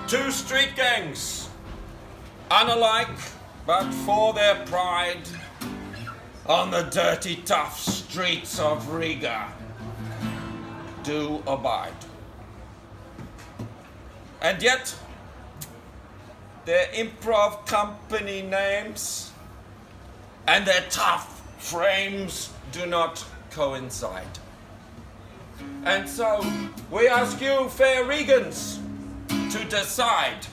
Two street gangs, unalike, but for their pride, on the dirty, tough streets of Riga, do abide. And yet, their improv company names and their tough frames do not coincide. And so, we ask you, fair Rigans, to decide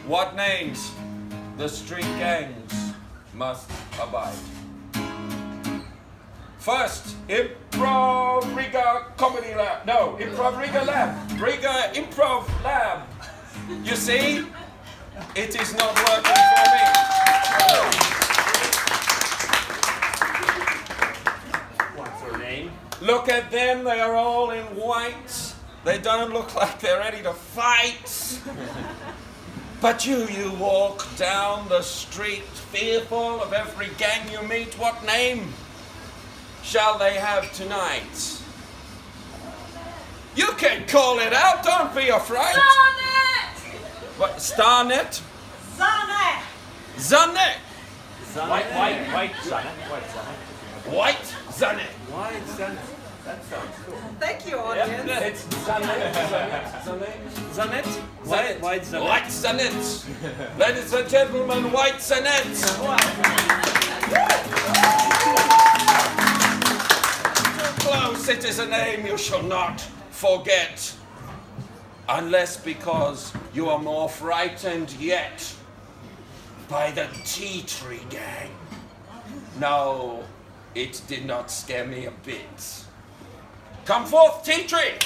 what names the street gangs must abide. First, Improv Riga Comedy Lab. No, Improv Riga Lab. Riga Improv Lab. You see, it is not working for me. What's her name? Look at them, they are all in white. They don't look like they're ready to fight. But you walk down the street fearful of every gang you meet. What name shall they have tonight? You can call it out, don't be afraid. Zanet! What, Starnet? Zanet! Zanet! White Zanet. White Zanet. White Zanet. That sounds cool. Thank you, audience. Yeah, it's Zanet. Zanet? White Zanet. White Zanet. Ladies and gentlemen, White Zanet. Close, it is a name you shall not forget. Unless because you are more frightened yet by the TeaTree gang. No, it did not scare me a bit. Come forth, TeaTree!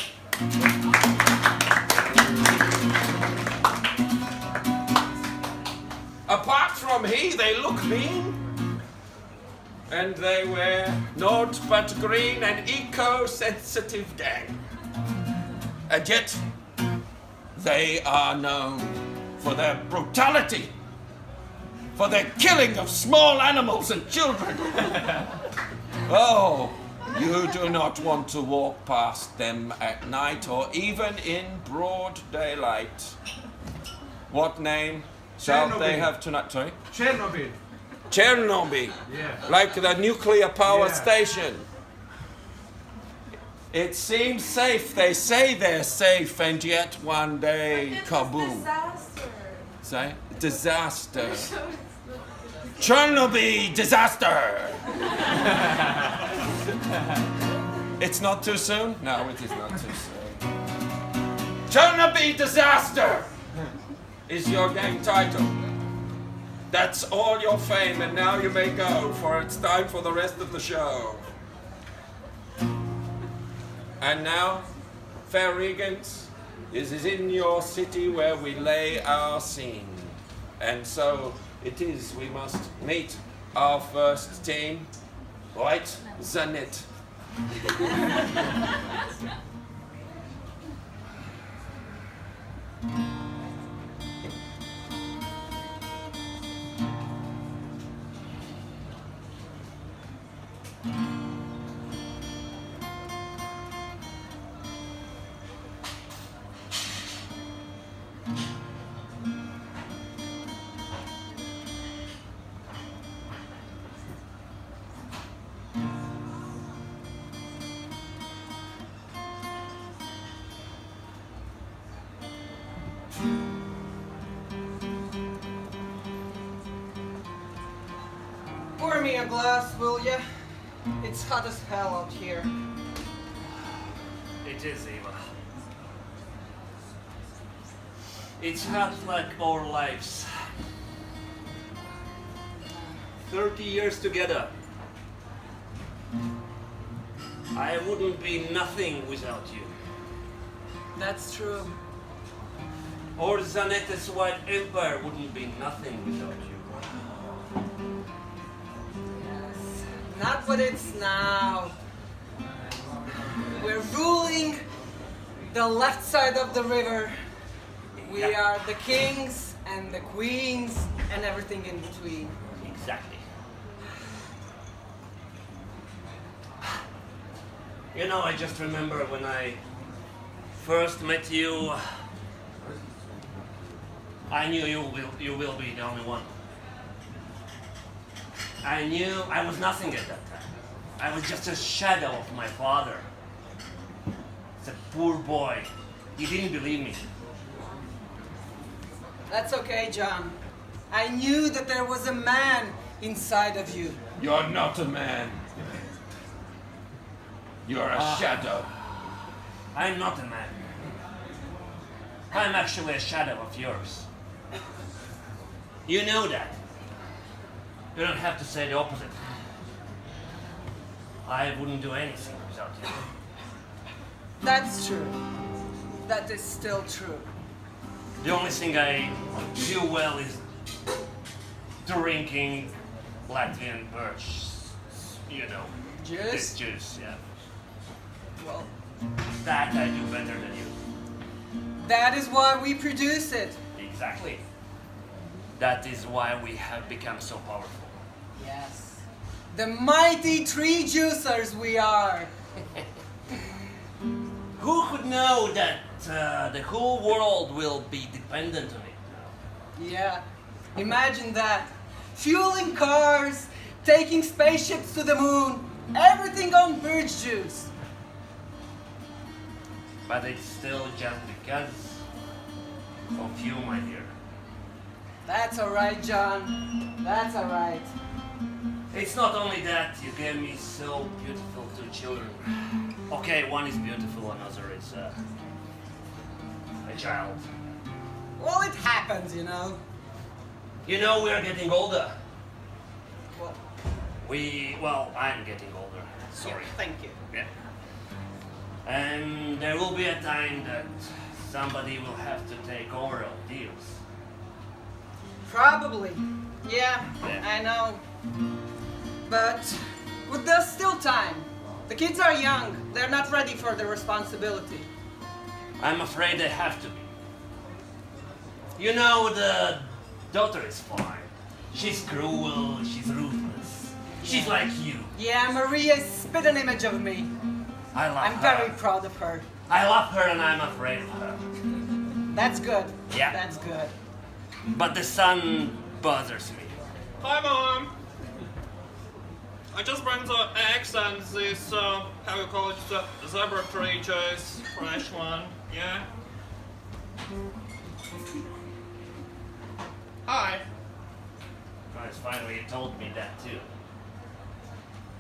Apart from he, they look mean. And they wear naught but green, an eco-sensitive gang. And yet, they are known for their brutality, for their killing of small animals and children. Oh, you do not want to walk past them at night or even in broad daylight. What name shall they have tonight? Sorry? Chernobyl. Chernobyl. Yeah. Like the nuclear power Yeah. station. It seems safe. They say they're safe, and yet one day, kaboom. Disaster. Say? Disaster. Chernobyl disaster! It's not too soon? No, it is not too soon. Chernobyl disaster is your gang title. That's all your fame, and now you may go, for it's time for the rest of the show. And now, fair Regents, this is in your city where we lay our scene. And so it is we must meet our first team, White Zanet. Pour me a glass, will ya? It's hot as hell out here. It is, Eva. It's hot like our lives. 30 years together. I wouldn't be nothing without you. That's true. Or Zanette's White Empire wouldn't be nothing without you. Yes. Not what it's now. We're ruling The left side of the river. We Yeah. are the kings and the queens and everything in between. Exactly. You know, I just remember when I first met you, I knew you will be the only one. I knew I was nothing at that time. I was just a shadow of my father. It's a poor boy. He didn't believe me. That's okay, John. I knew that there was a man inside of you. You're not a man. You're a shadow. I'm not a man. I'm actually a shadow of yours. You know that. You don't have to say the opposite. I wouldn't do anything without you. That's true. That is still true. The only thing I do well is drinking Latvian birch, you know. Juice? This juice, yeah. Well, That I do better than you. that is why we produce it. Exactly. That is why we have become so powerful. Yes. The mighty tree juicers we are. Who could know that the whole world will be dependent on it now? Yeah. Imagine that. Fueling cars, taking spaceships to the moon, everything on birch juice. But it's still just because of you, my dear. That's alright, John. That's alright. It's not only that, you gave me so beautiful two children. Okay, one is beautiful, another is a child. Well, it happens, you know. You know, we are getting older. Well, I'm getting older. Sorry. thank you. Yeah. And there will be a time that somebody will have to take over all deals. Probably. Yeah, Yeah. I know. But there's still time. The kids are young. They're not ready for the responsibility. I'm afraid they have to be. You know, the daughter is fine. She's cruel, she's ruthless. She's like you. Yeah, Maria is spit an image of me. I love I'm her. very proud of her. I love her and I'm afraid of her. That's good. Yeah. That's good. But the sun bothers me. Hi, Mom. I just bring the eggs and this, how you call it, the zebra tree juice, fresh one, yeah? Hi. Guys, finally you told me that too.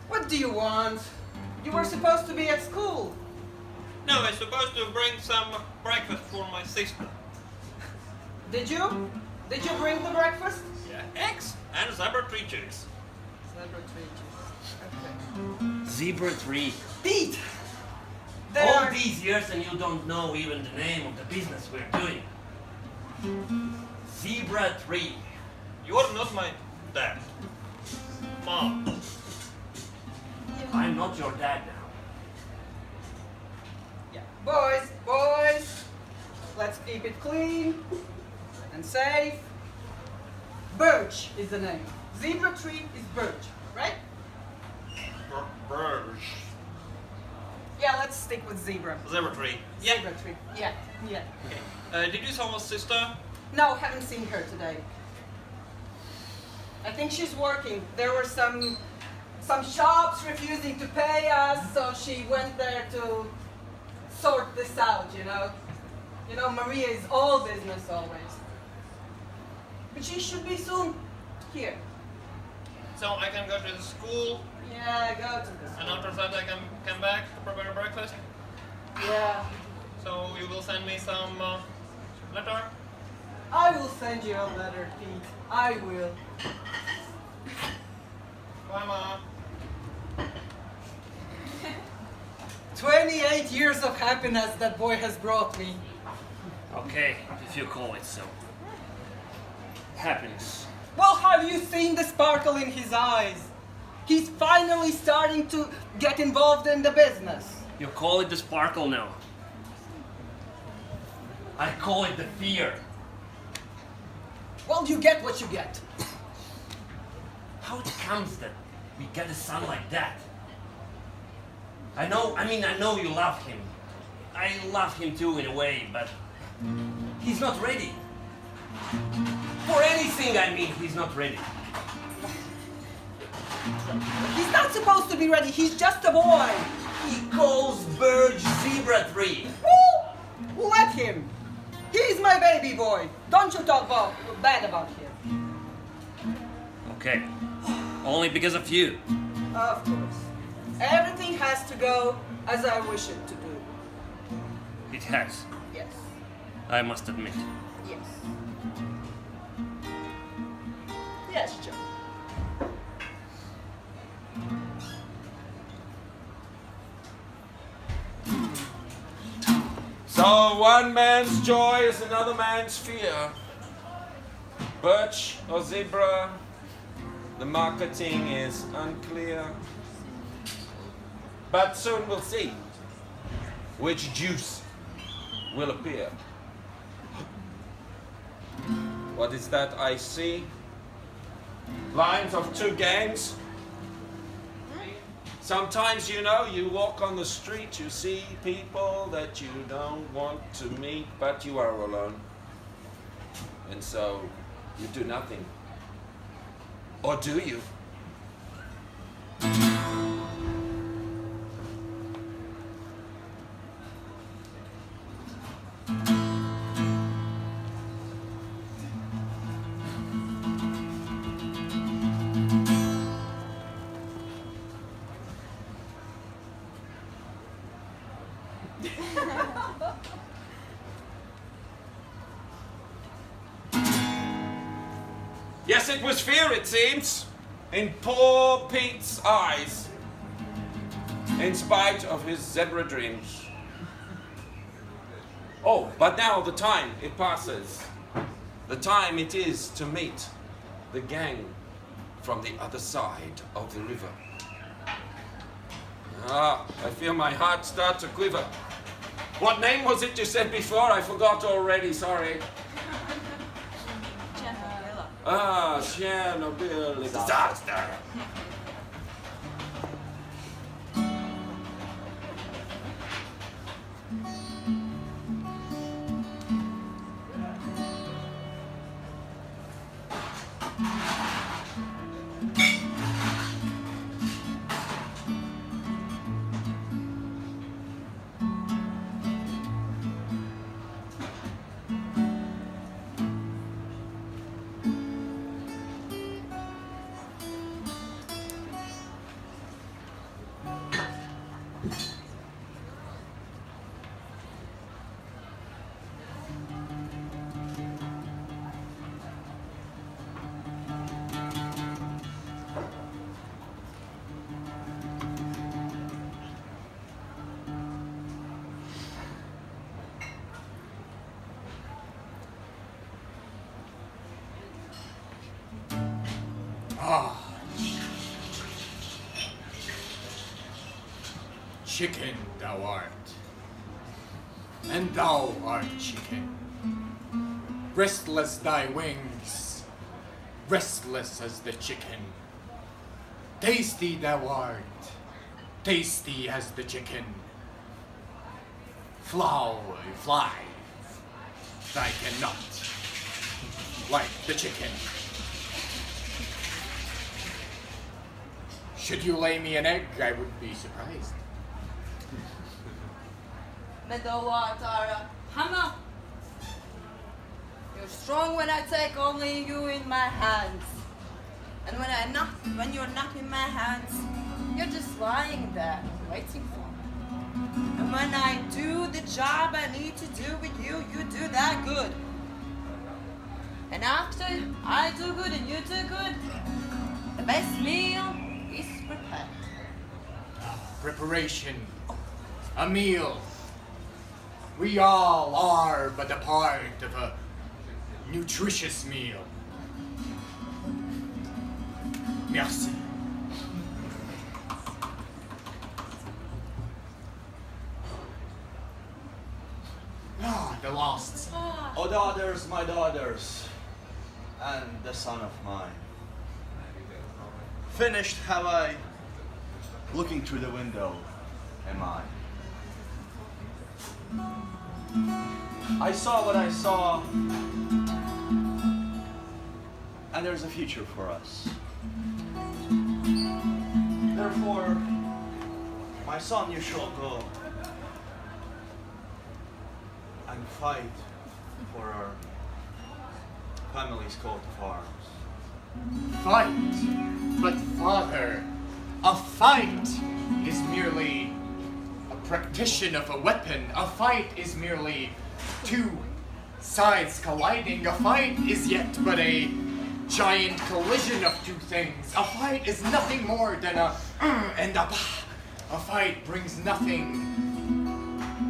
What do you want? You were supposed to be at school. No, I'm supposed to bring some breakfast for my sister. Did you? Did you bring the breakfast? Yeah, eggs and zebra tree juice. Okay. Zebra tree. Pete! All these years and you don't know even the name of the business we're doing. Zebra tree. You're not my dad. Mom. I'm not your dad now. Yeah. Boys, let's keep it clean and safe. Birch is the name. Zebra tree is birch, right? Birch. Yeah, let's stick with zebra. Zebra tree. Yeah. Zebra tree. Yeah. Okay. Did you saw my sister? No, haven't seen her today. I think she's working. There were some shops refusing to pay us, so she went there to sort this out, you know. You know, Maria is all business always. But she should be soon here. So I can go to the school, Yeah, go to this. and after that I can come back to prepare breakfast. Yeah. So you will send me some letter? I will send you a letter, Pete. I will. Bye, Mom. 28 years of happiness that boy has brought me. Okay, if you call it so. Happiness. Well, have you seen the sparkle in his eyes? He's finally starting to get involved in the business. You call it the sparkle now. I call it the fear. Well, you get what you get. How it comes that we get a son like that? I know you love him. I love him too in a way, but he's not ready. For anything, he's not ready. He's not supposed to be ready. He's just a boy. He calls birds zebra tree. Who let him? He's my baby boy. Don't you talk bad about him. Okay. Only because of you. Of course. Everything has to go as I wish it to do. It has. Yes. I must admit. Yes. Yes, Joe. So one man's joy is another man's fear. Birch or zebra, the marketing is unclear. But soon we'll see which juice will appear. What is that I see? Lines of two gangs. Sometimes, you walk on the street, you see people that you don't want to meet, but you are alone. And so you do nothing. Or do you? Yes, it was fear, it seems, in poor Pete's eyes, in spite of his zebra dreams. Oh, but now the time, it passes. The time it is to meet the gang from the other side of the river. Ah, I feel my heart start to quiver. What name was it you said before? I forgot already, sorry. Ah, Chernobyl disaster. Chicken thou art, and thou art chicken. Restless thy wings, restless as the chicken. Tasty thou art, tasty as the chicken. Fly, thy cannot, like the chicken. Should you lay me an egg, I would be surprised. Medowatara Hama. You're strong when I take only you in my hands. And when you're not in my hands, you're just lying there, waiting for me. And when I do the job I need to do with you, you do that good. And after I do good and you do good, the best meal is prepared. Preparation, a meal. We all are but a part of a nutritious meal. Merci. The lost. O daughters, my daughters, and the son of mine. Finished have I, looking through the window, am I. I saw what I saw, and there's a future for us. Therefore, my son, you shall go and fight for our family's coat of arms. Fight! But father, a fight is merely a practitioner of a weapon. A fight is merely two sides colliding. A fight is yet but a giant collision of two things. A fight is nothing more than a and a bah. A fight brings nothing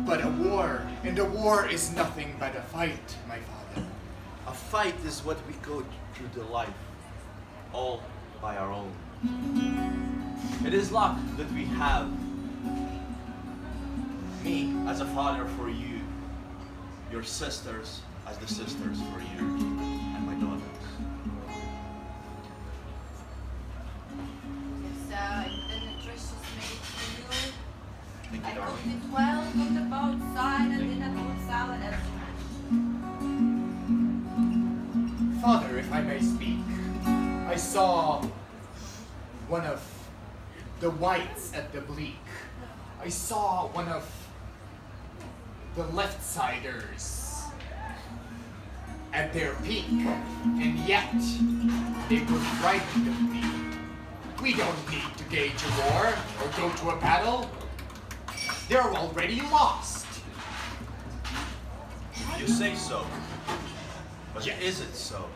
but a war, and a war is nothing but a fight, my father. A fight is what we go through the life, all by our own. It is luck that we have me as a father for you, your sisters as the sisters for you, and my daughters. The nutritious meat for you. Thank I you, cooked darling. it well from the both side and then I put salad as Father, if I may speak, I saw one of the whites at the bleak. I saw one of the left-siders at their peak, and yet they were frightened of me. We don't need to gauge a war or go to a battle. They're already lost. You say so, but is it so?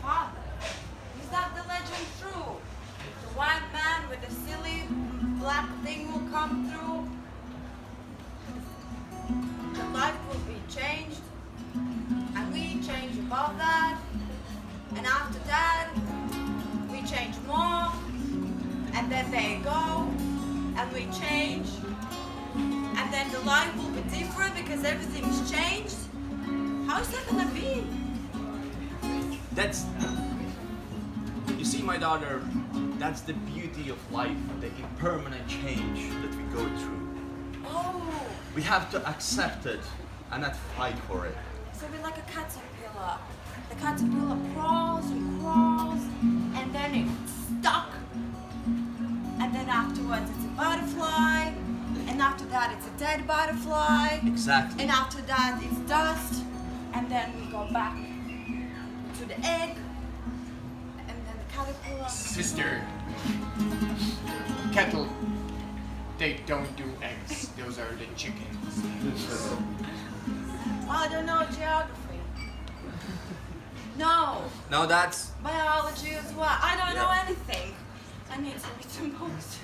father. Is that the legend true? The white man with the silly black thing will come through. The life will be changed, and we change above that, and after that, we change more, and then they go, and we change, and then the life will be different because everything's changed. How's that gonna be? That's, you see, my daughter, that's the beauty of life, the impermanent change that we go through. Oh, We have to accept it and not fight for it. so we're like a caterpillar. The caterpillar crawls and crawls, and then it's stuck. And then afterwards it's a butterfly, and after that it's a dead butterfly. Exactly. And after that it's dust, and then we go back to the egg, and then the caterpillar. Sister, kettle, they don't do eggs. Those are the chickens. I don't know geography. No, No, that's, biology as well. I don't know Yeah. anything. I need to read some books.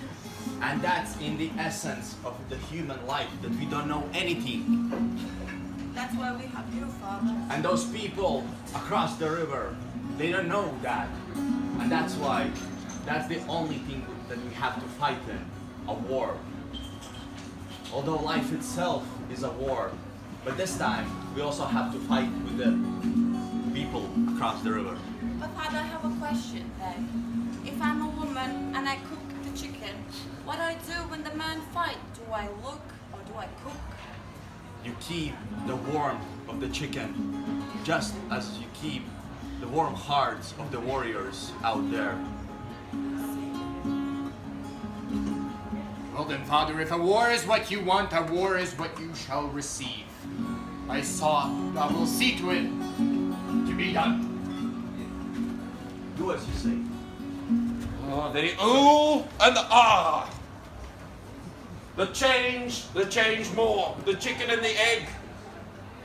and that's in the essence of the human life, that we don't know anything. That's why we have you, Father. And those people across the river, they don't know that. And that's why, that's the only thing that we have to fight in, a war. Although life itself is a war, but this time we also have to fight with the people across the river. But Father, I have a question then. If I'm a woman and I cook the chicken, what do I do when the men fight? Do I look or do I cook? You keep the warmth of the chicken, just as you keep the warm hearts of the warriors out there. Well then, Father, if a war is what you want, a war is what you shall receive. I will see to it to be done. Do as you say. Oh, the ooh and the ah. The change more. The chicken and the egg.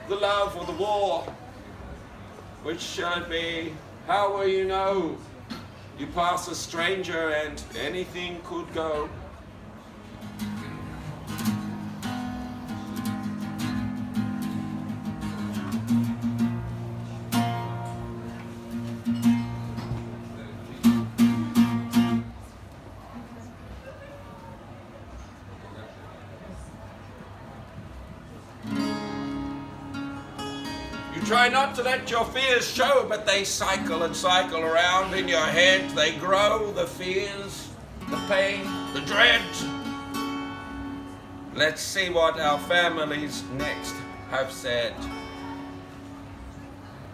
The love or the war. Which shall it be? How will you know? You pass a stranger and anything could go. Try not to let your fears show, but they cycle and cycle around in your head. They grow, the fears, the pain, the dread. Let's see what our families next have said.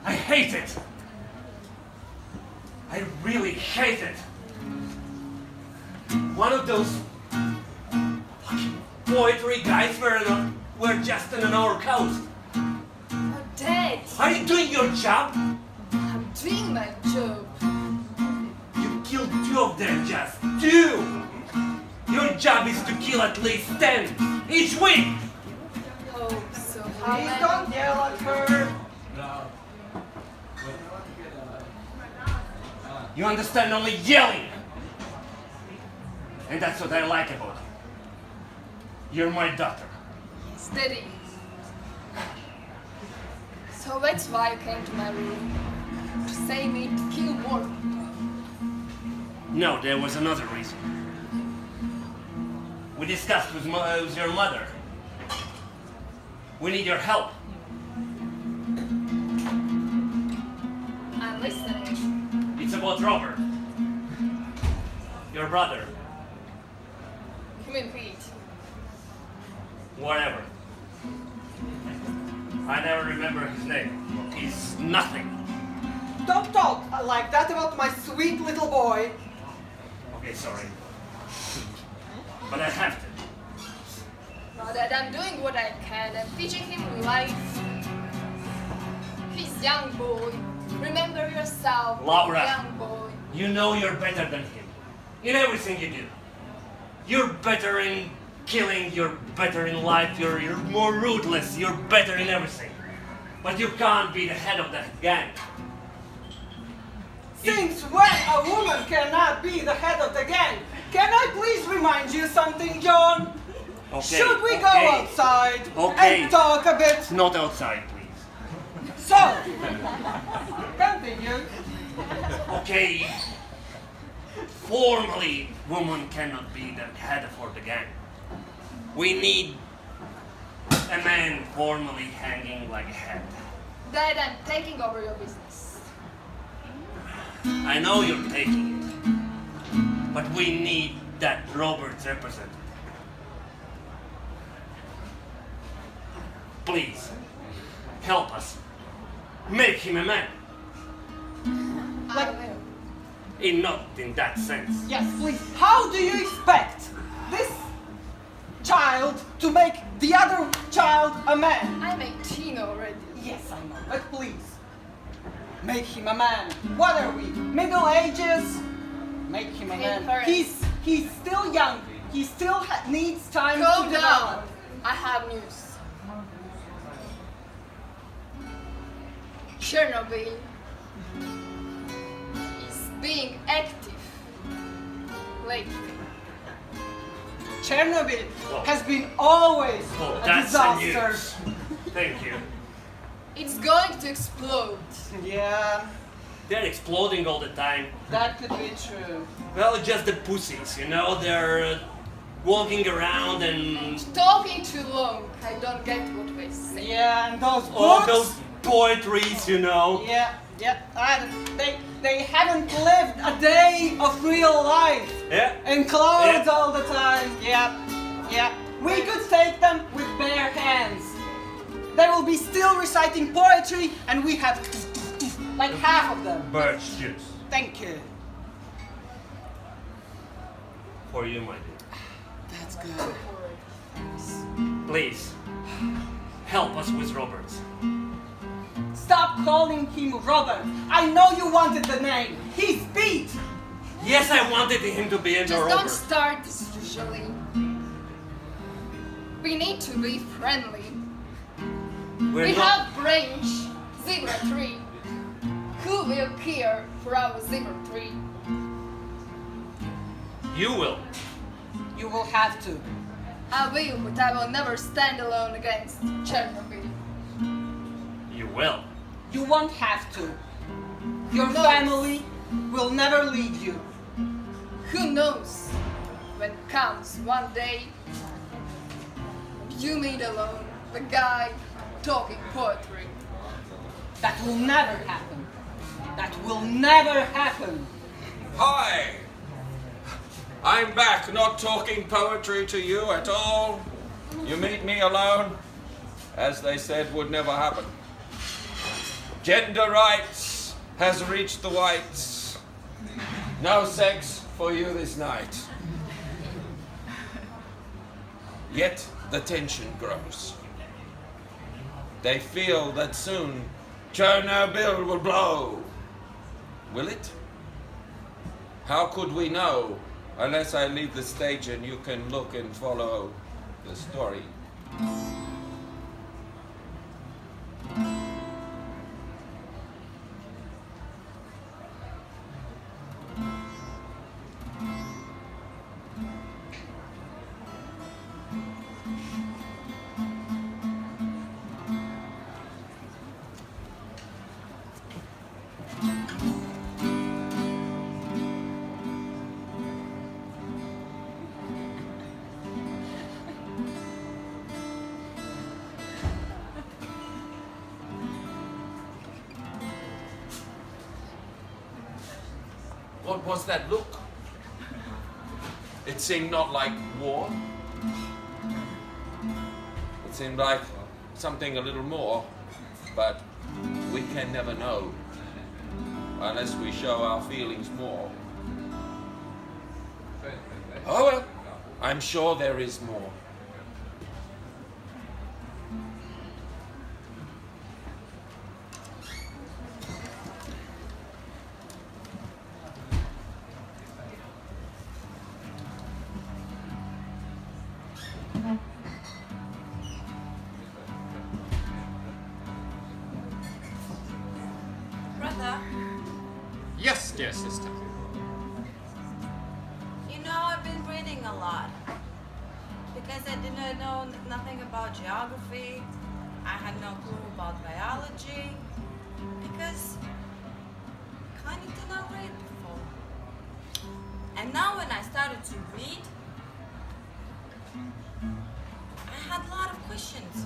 I hate it. I really hate it. One of those fucking poetry guys were just on our coast. Oh, Dad, Are you doing your job? I'm doing my job. You killed 2 of them, just 2. Your job is to kill at least 10 each week. Oh, so how Please many? don't yell at her. You understand only yelling. And that's what I like about you. You're my daughter. Steady. So that's why you came to my room. To say me to kill more people. No, there was another reason. We discussed with your mother. We need your help. I'm listening. It's about Robert. Your brother. Human feet. Whatever. I never remember his name. He's nothing. Don't talk like that about my sweet little boy. Okay, sorry. But I have to. Now that I'm doing what I can, I'm teaching him life. He's young boy. Remember yourself, Laura. young boy. You know you're better than him. In everything you do. You're better in killing, you're better in life, you're more ruthless, you're better in everything. But you can't be the head of that gang. Since when a woman cannot be the head of the gang? Can I please remind you something, John? Okay. Should we go okay. outside Okay. and talk a bit? Not outside, please. So, continue. Okay. Formally, woman cannot be the head for the gang. We need a man formally hanging like a head. Dad, I'm taking over your business. I know you're taking it, but we need that Robert's representative. Please, help us. Make him a man. I will. Not in that sense. Yes, please. How do you expect this child to make the other child a man? I'm 18 already. Yes, I know, but please. Make him a man. What are we? Middle ages? Make him a Hey, man. parents. He's still young. He still needs time Go to down. develop. I have news. Chernobyl is being active lately. Chernobyl Oh. has been always Oh, a that's disaster. a news. Thank you. It's going to explode. Yeah, They're exploding all the time. that could be true. Well, just the pussies, you know? They're walking around and Talking too long. I don't get what they say. Yeah, and those all books. those poetries, you know? Yeah. They haven't lived a day of real life. Yeah. In clothes Yeah. all the time. Yeah. We could take them with bare hands. They will be still reciting poetry, and we have like half of them. Birch juice. Thank you. For you, my dear. That's good. Please, help us with Roberts. Stop calling him Robert. I know you wanted the name. He's Pete. Yes, I wanted him to be into Just don't Robert. start this usually. We need to be friendly. We're We not. have branch zebra tree. Who will care for our zebra tree? You will. You will have to. I will, but I will never stand alone against Chernobyl. You will. You won't have to. Your No. family will never leave you. Who knows when comes one day you meet alone the guy talking poetry. That will never happen. That will never happen. Hi! I'm back, not talking poetry to you at all. You meet me alone, as they said would never happen. Gender rights has reached the whites. No sex for you this night. Yet the tension grows. They feel that soon Chernobyl will blow. Will it? How could we know unless I leave the stage and you can look and follow the story? What was that look? It seemed not like war. It seemed like something a little more, but we can never know unless we show our feelings more. Oh well, I'm sure there is more. Brother, Yes, dear sister. you know I've been reading a lot. Because I didn't know nothing about geography. I had no clue about biology. Because I kind of did not read before. And now when I started to read, I had a lot of questions.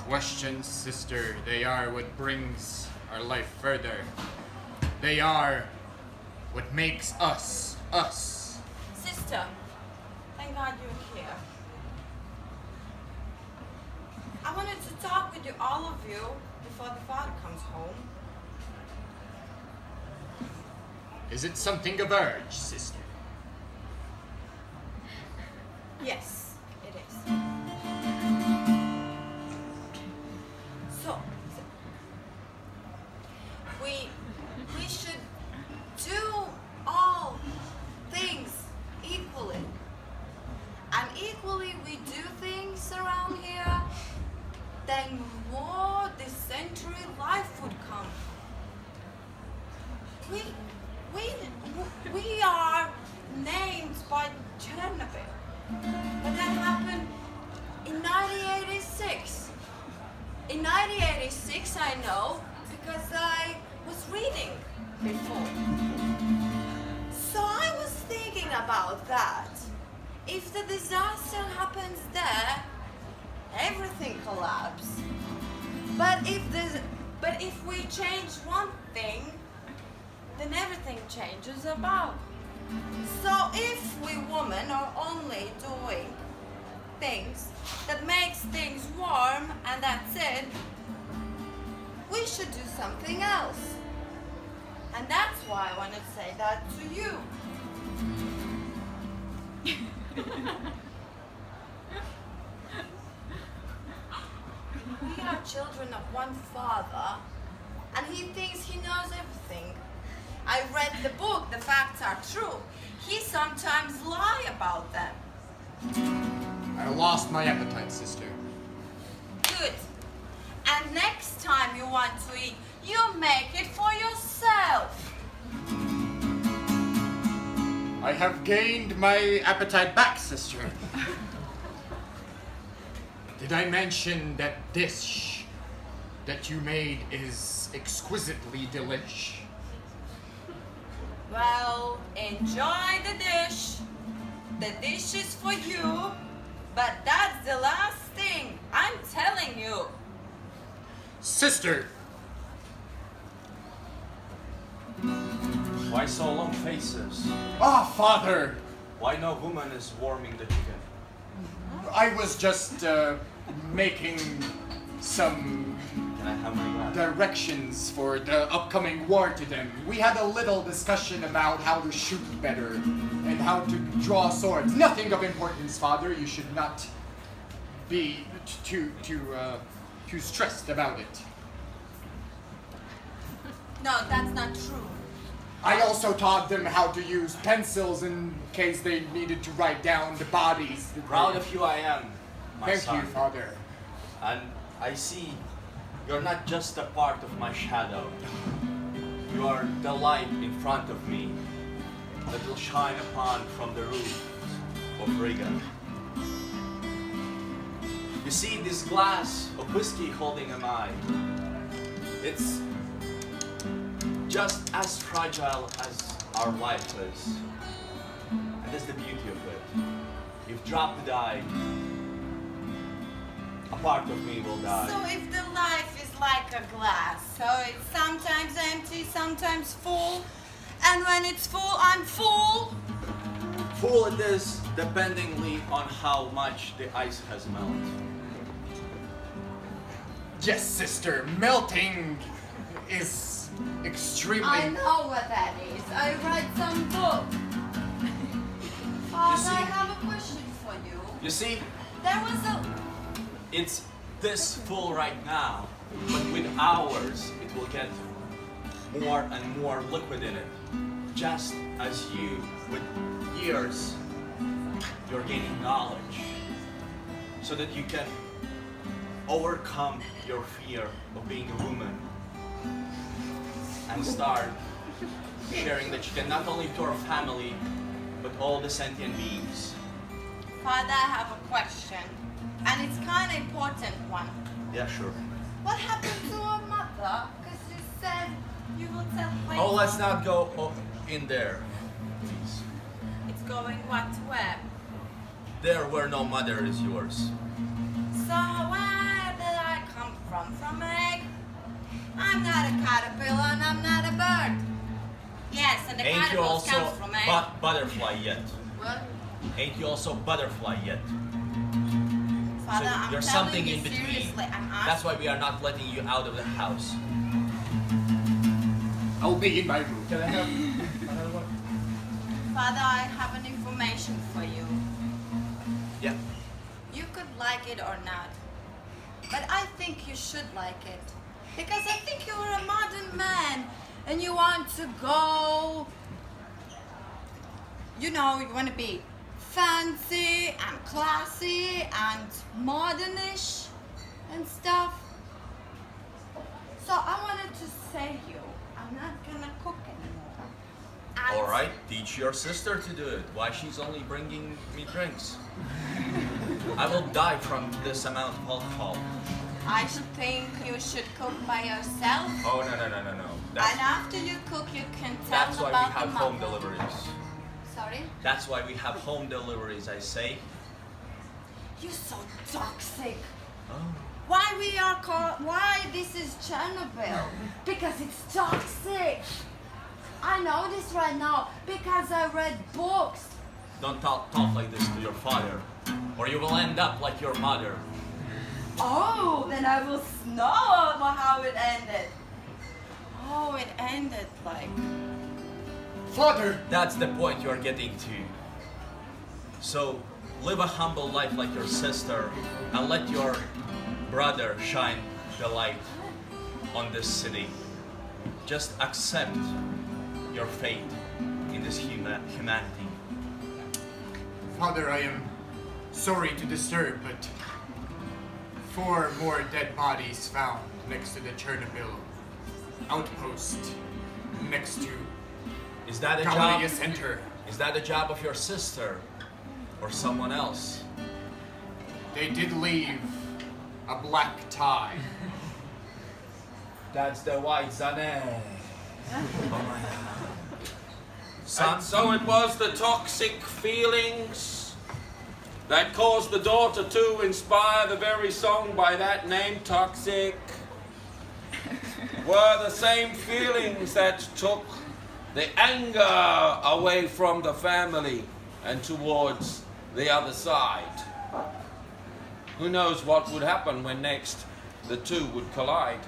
Questions, sister. They are what brings our life further. They are what makes us, us. Sister, thank God you're here. I wanted to talk with you, all of you, before the father comes home. Is it something of urge, sister? Yes, it is. So, we should do all things equally. And equally we do things around here, then more dysentery life would come. We are named by Chernobyl. But that happened in 1986. In 1986 I know because I was reading before. So I was thinking about that. If the disaster happens there, everything collapses. But if we change one thing, then everything changes about. So if we women are only doing things that makes things warm and that's it, we should do something else. And that's why I want to say that to you. We are children of one father, and he thinks he knows everything. I read the book, the facts are true. He sometimes lie about them. I lost my appetite, sister. Good. And next time you want to eat, you make it for yourself. I have gained my appetite back, sister. Did I mention that dish that you made is exquisitely delish? Well, enjoy the dish. The dish is for you, but that's the last thing. I'm telling you. Sister! Why so long faces? Ah, Father! Why no woman is warming the chicken? I was just making some Can I have my glass? directions for the upcoming war to them. We had a little discussion about how to shoot better and how to draw swords. Nothing of importance, Father. You should not be too stressed about it. No, that's not true. I also taught them how to use pencils in case they needed to write down the bodies. Proud of you I am, my Thank son. you, Father. And I see you're not just a part of my shadow. You are the light in front of me that will shine upon from the roofs of Riga. You see this glass of whiskey holding a mine. It's just as fragile as our life is. And that's the beauty of it. If drop the die, a part of me will die. So if the life is like a glass, so it's sometimes empty, sometimes full, and when it's full, I'm full. Full it is, dependingly on how much the ice has melted. Yes, sister, melting is extremely... I know what that is. I read some book. Father, see- I have a question for you. You see, There was a... it's this full right now, but with hours it will get more and more liquid in it. Just as you, with years, you're gaining knowledge so that you can overcome your fear of being a woman and start sharing the chicken not only to our family but all the sentient beings. Father, I have a question. And it's kind of important one. Yeah, sure. What happened to our mother? Because you said you will tell later. Oh, let's not go in there, please. It's going what, where? There where no mother is yours. So where did I come from? From an egg? I'm not a caterpillar and I'm not a bird. Yes, and the Ain't you caterpillar also comes from egg. butterfly yet? What? Ain't you also butterfly yet? Father, So I'm there's telling something you in between. seriously. I'm That's asking. why we are not letting you out of the house. I'll be in my room. Can I have another one? Father, I have an information for you. Yeah. You could like it or not, but I think you should like it. Because I think you're a modern man and you want to go, you know, you want to be fancy and classy and modernish and stuff. So I wanted to say you, I'm not gonna cook anymore. And All right, teach your sister to do it. Why she's only bringing me drinks? I will die from this amount of alcohol. I think you should cook by yourself. Oh, no. And after you cook, you can tell That's why we about have the home mother. deliveries. Sorry? That's why we have home deliveries, I say. You're so toxic. Oh. Why this is Chernobyl? Because it's toxic. I know this right now because I read books. Don't talk like this to your father, or you will end up like your mother. Oh, then I will know how it ended. Oh, it ended like... Father! That's the point you're getting to. So, live a humble life like your sister, and let your brother shine the light on this city. Just accept your fate in this humanity. Father, I am sorry to disturb, but 4 more dead bodies found next to the Chernobyl outpost next to Is that a Tallinas job? Center. Is that the job of your sister or someone else? They did leave a black tie. That's the white Zane. Oh my God. Son, And so it was the toxic feelings that caused the daughter to inspire the very song by that name, Toxic. were the same feelings that took the anger away from the family and towards the other side. Who knows what would happen when next the two would collide?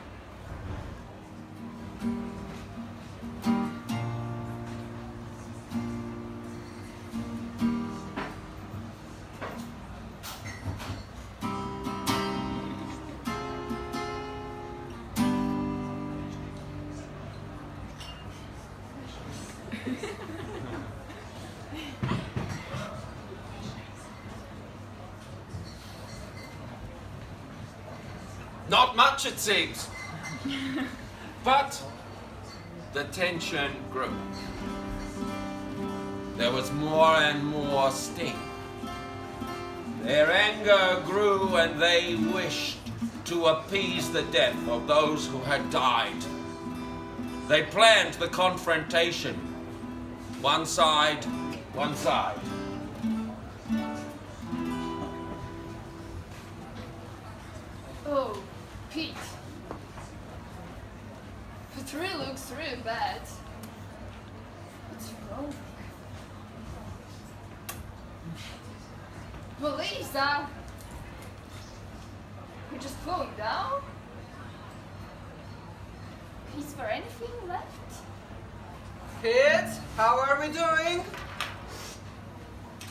Not much, it seems. But the tension grew. There was more and more sting. Their anger grew and they wished to appease the death of those who had died. They planned the confrontation. One side, one side. Oh, Pete. It really looks really bad. What's wrong? Luīze, you're just falling down? Is there anything left? Pete, how are we doing?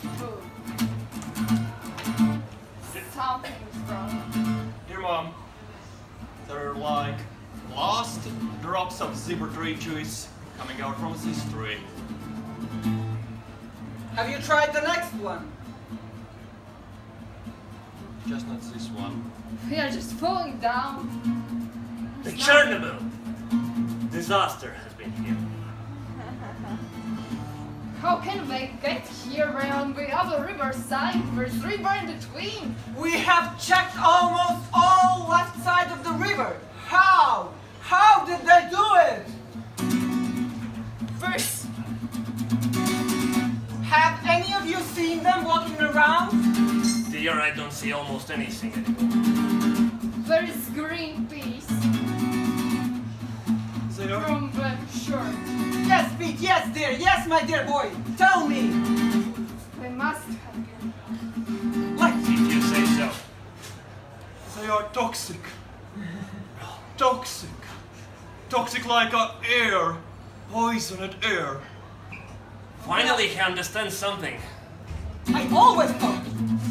Oh. Something's wrong. Dear Mom, there are like last drops of zebra tree juice coming out from this tree. Have you tried the next one? Just not this one. We are just falling down. The Chernobyl disaster has been here. How can they get here when we have a riverside? There's a river in between. We have checked almost all left side of the river. How? How did they do it? First, Have any of you seen them walking around? Dear, I don't see almost anything anymore. there is Greenpeace There? from the shore. Yes, Pete, yes, dear, yes, my dear boy. Tell me. We must have been. Like, If you say so. They are toxic. Toxic. Toxic like air. Poisoned air. Finally, he understands something. I always thought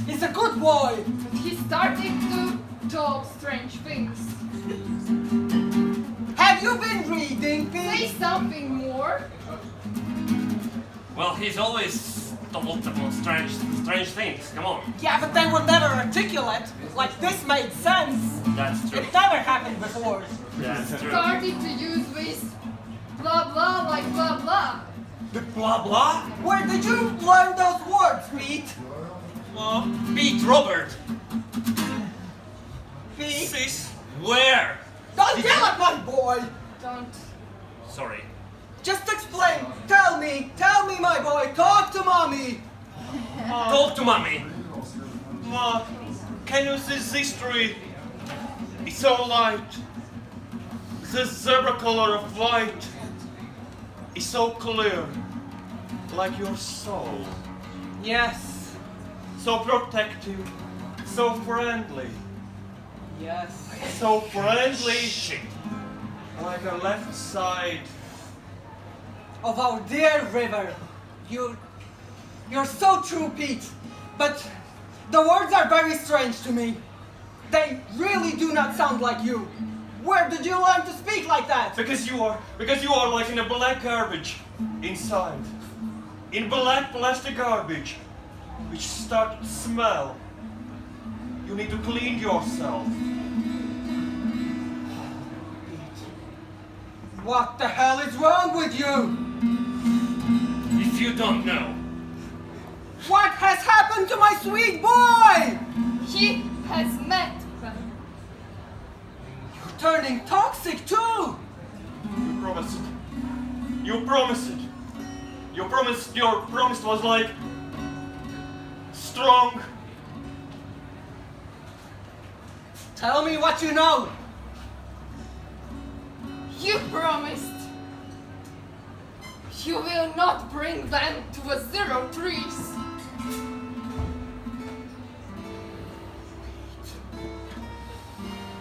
he's a good boy. But he started to talk strange things. Have you been reading, Say Pete? something more. Well, he's always told about strange things. Come on. Yeah, but they were never articulate. Like, this made sense. That's true. It never happened before. That's true. Started to use this blah blah like blah blah. The blah blah? Where did you learn those words, Pete? Mom, Beat Robert. Pete? sis. Where? Don't yell at my boy! Don't. Sorry. Just explain. Tell me, my boy. Talk to mommy. Talk to mommy. Mom, can you see this tree? It's so light. The zebra color of white is so clear, like your soul. Yes. So protective, so friendly, Yes. so friendly, Shit. like a left side. Of our dear river. You're so true, Pete. But the words are very strange to me. They really do not sound like you. Where did you learn to speak like that? Because you are like in a black garbage inside. In black plastic garbage, which start to smell. You need to clean yourself. What the hell is wrong with you? If you don't know, What has happened to my sweet boy? He has met them. You're turning toxic too. You promised it. You promised it. You promised, your promise was like strong. Tell me what you know. You promised. You will not bring them to a 0 trees.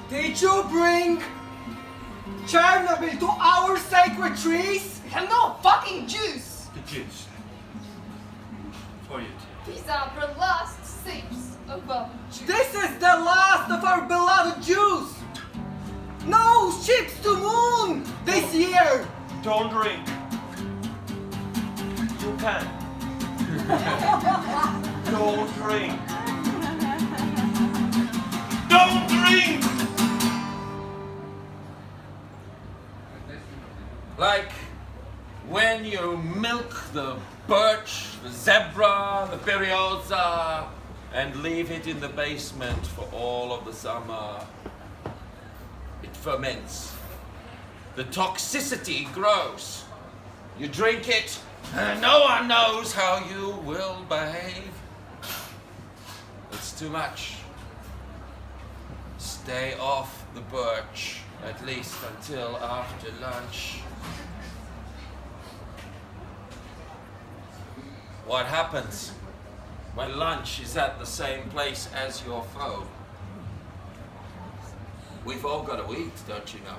Did you bring Chernobyl to our sacred trees? We have no fucking juice. The juice. For you two. These are the last sips of our juice. This is the last of our beloved Jews. No ships to moon this year. Don't drink. You can. Don't drink. Don't drink! Like when you milk the birch, the zebra, the berioza, and leave it in the basement for all of the summer. It ferments. The toxicity grows. You drink it, and no one knows how you will behave. It's too much. Stay off the birch, at least until after lunch. What happens when lunch is at the same place as your foe? We've all got to eat, don't you know?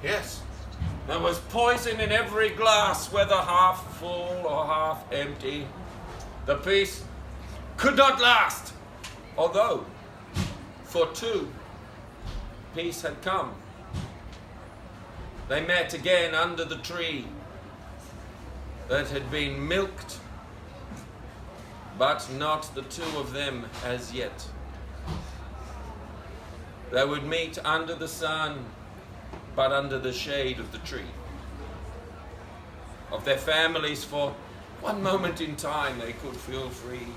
Yes, there was poison in every glass, whether half full or half empty. The peace could not last, although for two, peace had come. They met again under the tree that had been milked, but not the two of them as yet. They would meet under the sun, but under the shade of the tree. Of their families, for one moment in time they could feel free.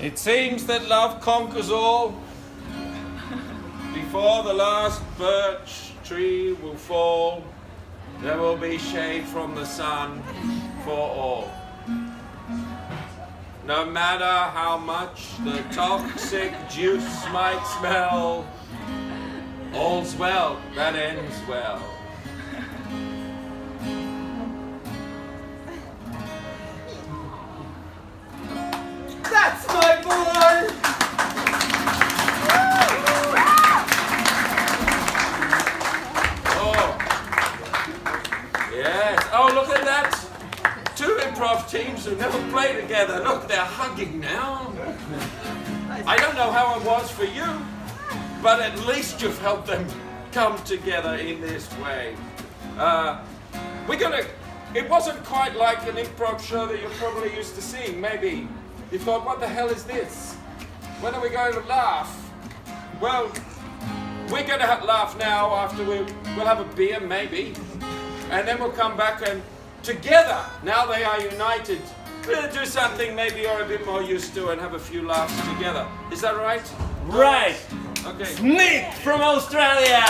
It seems that love conquers all. Before the last birch tree will fall, there will be shade from the sun for all. No matter how much the toxic juice might smell, all's well that ends well. That's my boy! Oh, yes. Oh, look at that. Two improv teams who never played together. Look, they're hugging now. I don't know how it was for you, but at least you've helped them come together in this way. It wasn't quite like an improv show that you're probably used to seeing, maybe. You thought, what the hell is this? When are we going to laugh? Well, we're going to laugh now after we'll have a beer, maybe. And then we'll come back and together, now they are united, we'll do something maybe you're a bit more used to and have a few laughs together. Is that right? Right. Okay. Nick from Australia.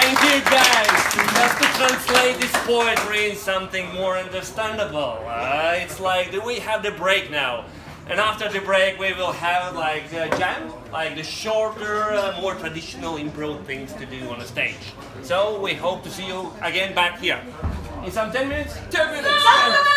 Thank you, guys. Just to translate this poetry in something more understandable. It's like we have the break now. And after the break, we will have like the jam, like the shorter, more traditional improv things to do on the stage. So we hope to see you again back here. In some 10 minutes? 10 minutes!